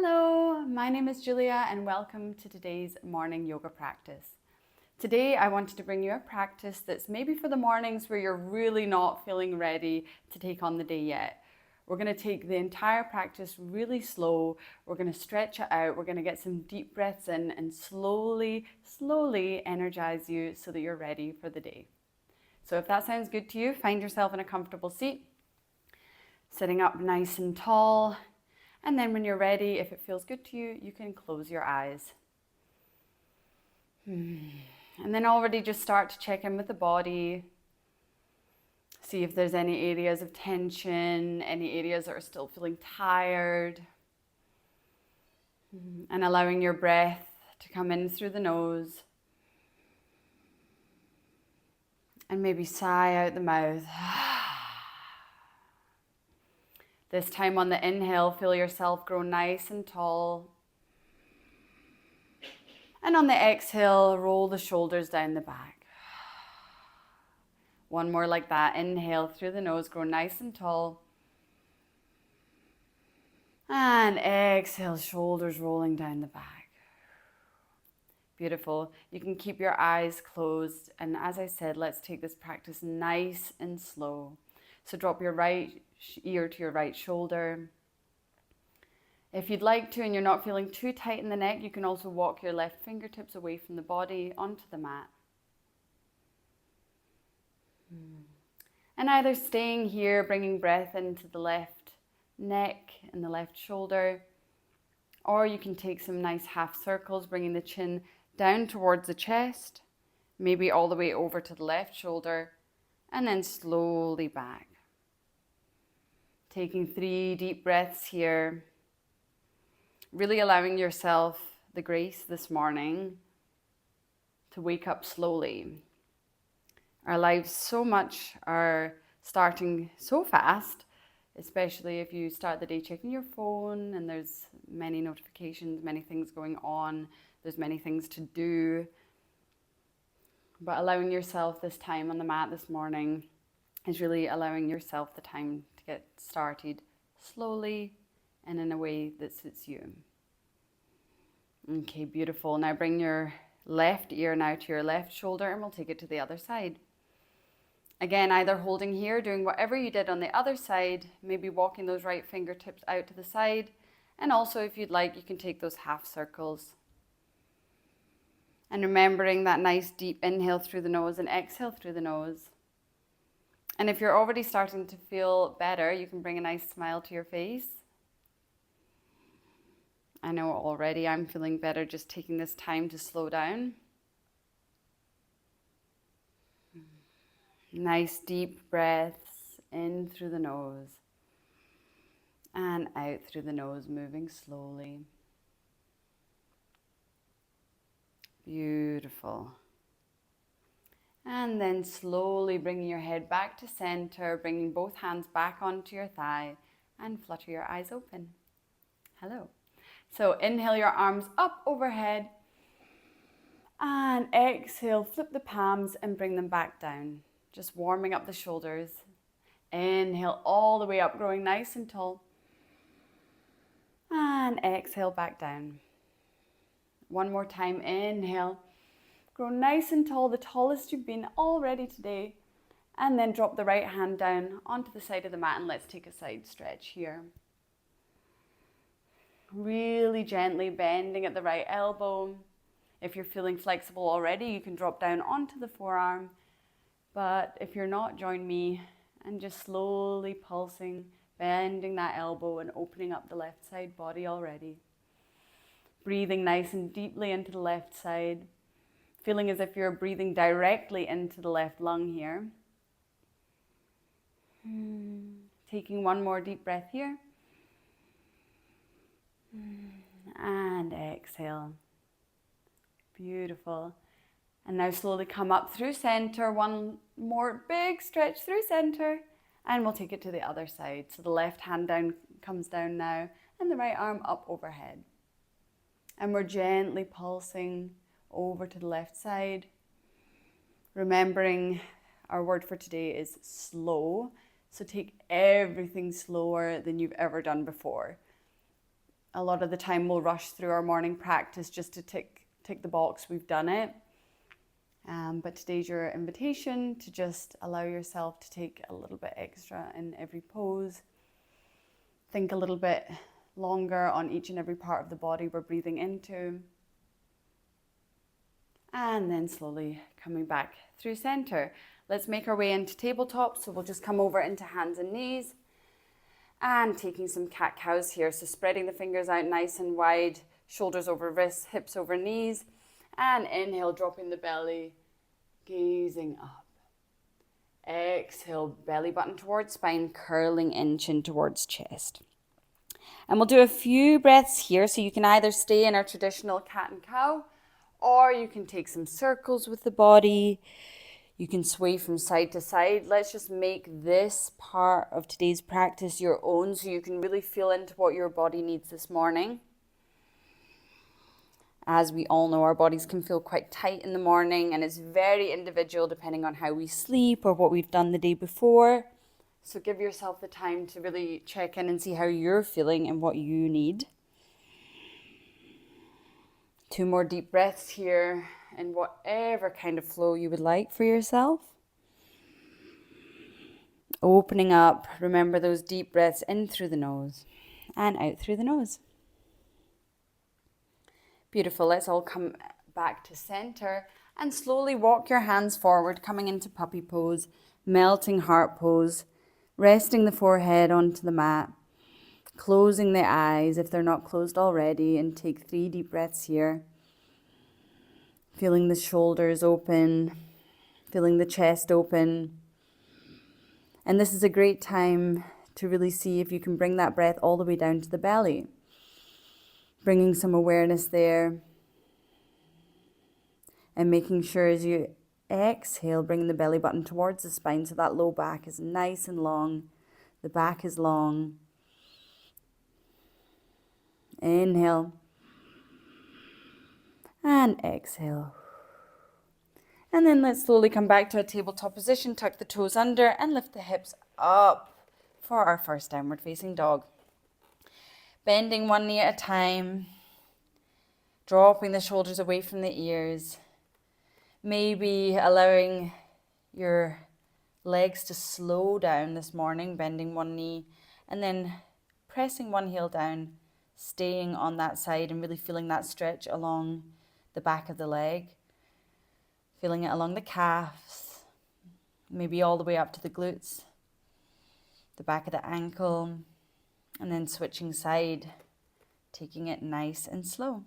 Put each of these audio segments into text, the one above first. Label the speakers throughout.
Speaker 1: Hello, my name is Julia and welcome to today's morning yoga practice. Today I wanted to bring you a practice that's maybe for the mornings where you're really not feeling ready to take on the day yet. We're going to take the entire practice really slow. We're going to stretch it out. We're going to get some deep breaths in and slowly energize you so that you're ready for the day. So if that sounds good to you, find yourself in a comfortable seat, sitting up nice and tall. And then when you're ready, if it feels good to you, you can close your eyes. And then already just start to check in with the body. See if there's any areas of tension, any areas that are still feeling tired. And allowing your breath to come in through the nose. And maybe sigh out the mouth. This time on the inhale, feel yourself grow nice and tall. And on the exhale, roll the shoulders down the back. One more like that. Inhale through the nose, grow nice and tall. And exhale, shoulders rolling down the back. Beautiful. You can keep your eyes closed. And as I said, let's take this practice nice and slow. So drop your right ear to your right shoulder. If you'd like to and you're not feeling too tight in the neck, you can also walk your left fingertips away from the body onto the mat. And either staying here, bringing breath into the left neck and the left shoulder, or you can take some nice half circles, bringing the chin down towards the chest, maybe all the way over to the left shoulder, and then slowly back. Taking 3 deep breaths here, really allowing yourself the grace this morning to wake up slowly. Our lives so much are starting so fast, especially if you start the day checking your phone and there's many notifications, many things going on, there's many things to do. But allowing yourself this time on the mat this morning is really allowing yourself the time to get started slowly and in a way that suits you. Okay, beautiful. Now bring your left ear now to your left shoulder and we'll take it to the other side. Again, either holding here, doing whatever you did on the other side, maybe walking those right fingertips out to the side. And also if you'd like, you can take those half circles. And remembering that nice deep inhale through the nose and exhale through the nose. And if you're already starting to feel better, you can bring a nice smile to your face. I know already I'm feeling better just taking this time to slow down. Nice deep breaths in through the nose and out through the nose, moving slowly. Beautiful. And then slowly bringing your head back to center, bringing both hands back onto your thigh and flutter your eyes open. Hello. So inhale your arms up overhead and exhale, flip the palms and bring them back down. Just warming up the shoulders. Inhale all the way up, growing nice and tall. And exhale back down. One more time, inhale. Grow nice and tall, the tallest you've been already today. And then drop the right hand down onto the side of the mat and let's take a side stretch here. Really gently bending at the right elbow. If you're feeling flexible already, you can drop down onto the forearm. But if you're not, join me and just slowly pulsing, bending that elbow and opening up the left side body already. Breathing nice and deeply into the left side. Feeling as if you're breathing directly into the left lung here. Taking one more deep breath here. And exhale. Beautiful. And now slowly come up through center. One more big stretch through center. And we'll take it to the other side. So the left hand comes down now. And the right arm up overhead. And we're gently pulsing over to the left side. Remembering our word for today is slow. So take everything slower than you've ever done before. A lot of the time we'll rush through our morning practice just to tick the box, we've done it. But today's your invitation to just allow yourself to take a little bit extra in every pose. Think a little bit longer on each and every part of the body we're breathing into. And then slowly coming back through center. Let's make our way into tabletop. So we'll just come over into hands and knees and taking some cat-cows here. So spreading the fingers out nice and wide, shoulders over wrists, hips over knees. And inhale, dropping the belly, gazing up. Exhale, belly button towards spine, curling in, chin towards chest. And we'll do a few breaths here. So you can either stay in our traditional cat and cow, or you can take some circles with the body. You can sway from side to side. Let's just make this part of today's practice your own so you can really feel into what your body needs this morning. As we all know, our bodies can feel quite tight in the morning, and it's very individual depending on how we sleep or what we've done the day before. So give yourself the time to really check in and see how you're feeling and what you need. 2 more deep breaths here in whatever kind of flow you would like for yourself. Opening up, remember those deep breaths in through the nose and out through the nose. Beautiful. Let's all come back to center and slowly walk your hands forward, coming into puppy pose, melting heart pose, resting the forehead onto the mat, closing the eyes if they're not closed already, and take 3 deep breaths here. Feeling the shoulders open, feeling the chest open. And this is a great time to really see if you can bring that breath all the way down to the belly. Bringing some awareness there. And making sure as you exhale, bring the belly button towards the spine so that low back is nice and long. The back is long. Inhale. And exhale. And then let's slowly come back to a tabletop position. Tuck the toes under and lift the hips up for our first downward facing dog. Bending one knee at a time. Dropping the shoulders away from the ears. Maybe allowing your legs to slow down this morning, bending one knee, and then pressing one heel down, staying on that side and really feeling that stretch along the back of the leg. Feeling it along the calves, maybe all the way up to the glutes, the back of the ankle, and then switching side, taking it nice and slow.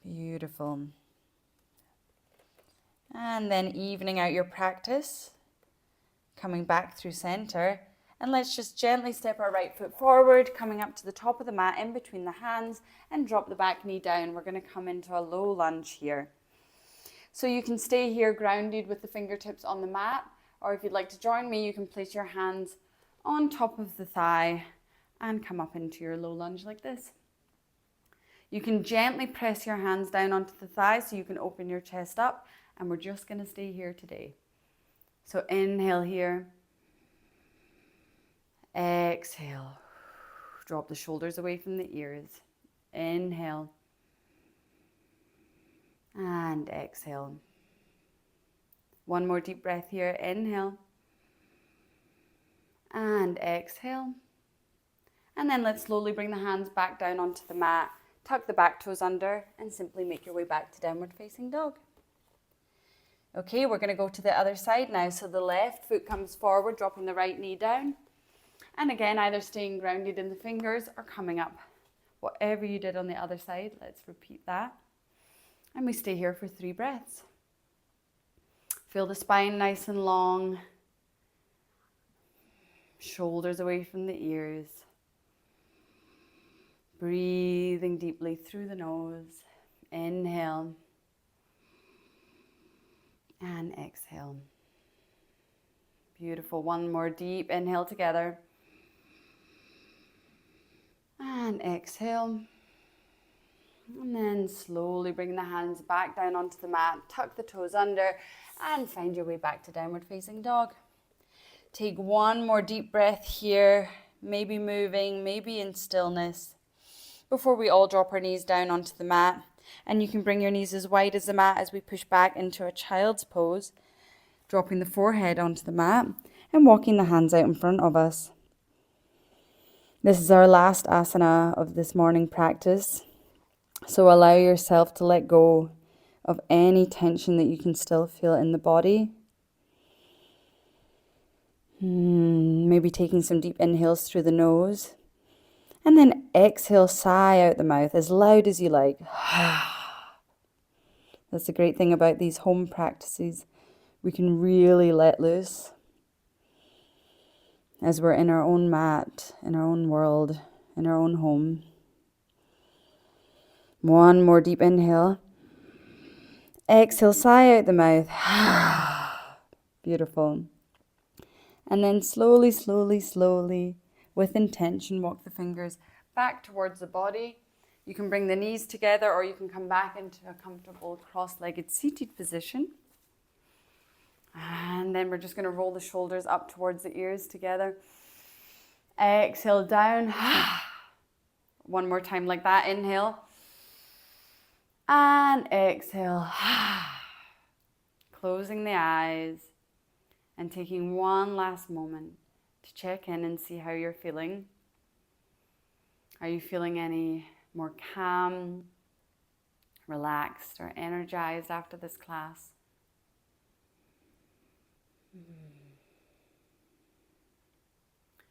Speaker 1: Beautiful. And then evening out your practice, coming back through center. And let's just gently step our right foot forward, coming up to the top of the mat in between the hands, and drop the back knee down. We're going to come into a low lunge here. So you can stay here grounded with the fingertips on the mat, or if you'd like to join me, you can place your hands on top of the thigh and come up into your low lunge like this. You can gently press your hands down onto the thigh so you can open your chest up, and we're just going to stay here today. So inhale here. Exhale. Drop the shoulders away from the ears. Inhale. And exhale. One more deep breath here. Inhale. And exhale. And then let's slowly bring the hands back down onto the mat. Tuck the back toes under and simply make your way back to downward facing dog. Okay, we're going to go to the other side now. So the left foot comes forward, dropping the right knee down. And again, either staying grounded in the fingers or coming up. Whatever you did on the other side, let's repeat that. And we stay here for 3 breaths. Feel the spine nice and long. Shoulders away from the ears. Breathing deeply through the nose. Inhale. And exhale. Beautiful. One more deep inhale together. And exhale. And then slowly bring the hands back down onto the mat. Tuck the toes under and find your way back to downward facing dog. Take one more deep breath here, maybe moving, maybe in stillness, before we all drop our knees down onto the mat. And you can bring your knees as wide as the mat as we push back into a child's pose, dropping the forehead onto the mat and walking the hands out in front of us. This is our last asana of this morning practice. So allow yourself to let go of any tension that you can still feel in the body. Maybe taking some deep inhales through the nose. And then exhale, sigh out the mouth as loud as you like. That's the great thing about these home practices. We can really let loose as we're in our own mat, in our own world, in our own home. One more deep inhale. Exhale, sigh out the mouth. Beautiful. And then slowly, slowly, slowly, with intention, walk the fingers back towards the body. You can bring the knees together, or you can come back into a comfortable cross-legged seated position. And then we're just going to roll the shoulders up towards the ears together. Exhale down. One more time like that. Inhale. And exhale. Closing the eyes and taking one last moment to check in and see how you're feeling. Are you feeling any more calm, relaxed, or energized after this class?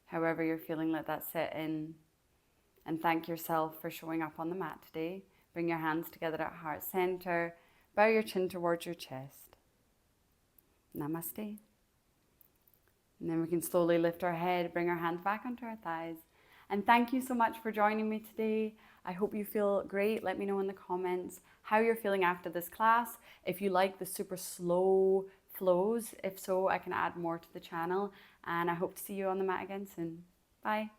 Speaker 1: However you're feeling, let that sit in, and thank yourself for showing up on the mat today. Bring your hands together at heart center. Bow your chin towards your chest. Namaste. And then we can slowly lift our head, bring our hands back onto our thighs. And thank you so much for joining me today. I hope you feel great. Let me know in the comments how you're feeling after this class. If you like the super slow flows, if so, I can add more to the channel. And I hope to see you on the mat again soon. Bye.